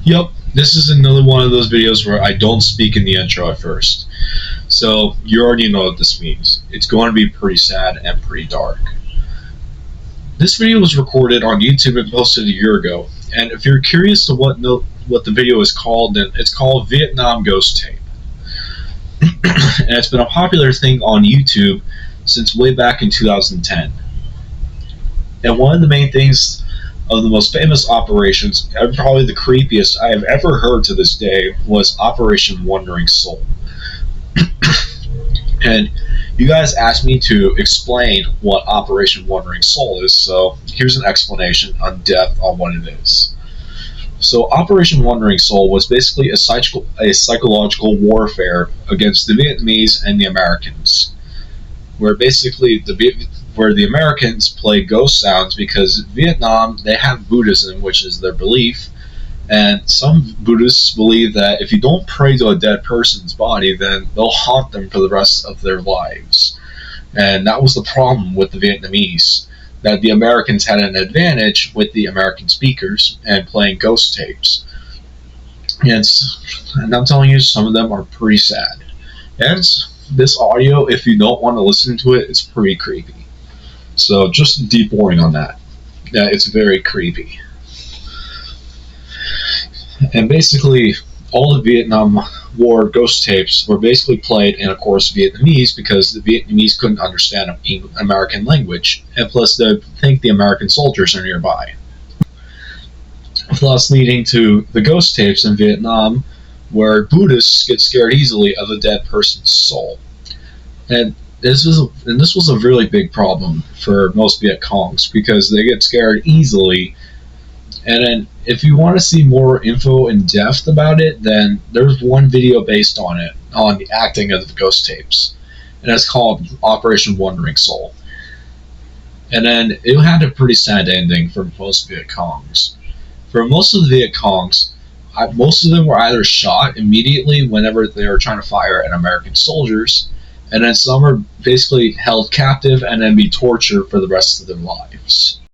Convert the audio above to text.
Yep, this is another one of those videos where I don't speak in the intro at first. So you already know what this means. It's going to be pretty sad and pretty dark. This video was recorded on YouTube and posted a year ago. And if you're curious to what the video is called, then it's called Vietnam Ghost Tape. And it's been a popular thing on YouTube since way back in 2010. And one of the main things of the most famous operations, and probably the creepiest I have ever heard to this day, was Operation Wandering Soul. And you guys asked me to explain what Operation Wandering Soul is, so here's an explanation in depth on what it is. So Operation Wandering Soul was basically a psychological warfare against the Vietnamese and the Americans, where basically the Americans play ghost sounds because Vietnam, they have Buddhism, which is their belief, and some Buddhists believe that if you don't pray to a dead person's body, then they'll haunt them for the rest of their lives. And that was the problem with the Vietnamese, that the Americans had an advantage with the American speakers and playing ghost tapes. And I'm telling you, some of them are pretty sad. And this audio, if you don't want to listen to it, it's pretty creepy. So just deep warning on that. Yeah, it's very creepy. And basically, all the Vietnam War ghost tapes were basically played in, of course, Vietnamese, because the Vietnamese couldn't understand American language, and plus they think the American soldiers are nearby. Thus leading to the ghost tapes in Vietnam, where Buddhists get scared easily of a dead person's soul. And this was a really big problem for most Viet Congs, because they get scared easily. And then if you want to see more info in depth about it, then there's one video based on it, on the acting of the ghost tapes. And it's called Operation Wandering Soul. And then it had a pretty sad ending for most Viet Congs. For most of the Viet Congs, most of them were either shot immediately whenever they were trying to fire at American soldiers, and then some are basically held captive and then be tortured for the rest of their lives.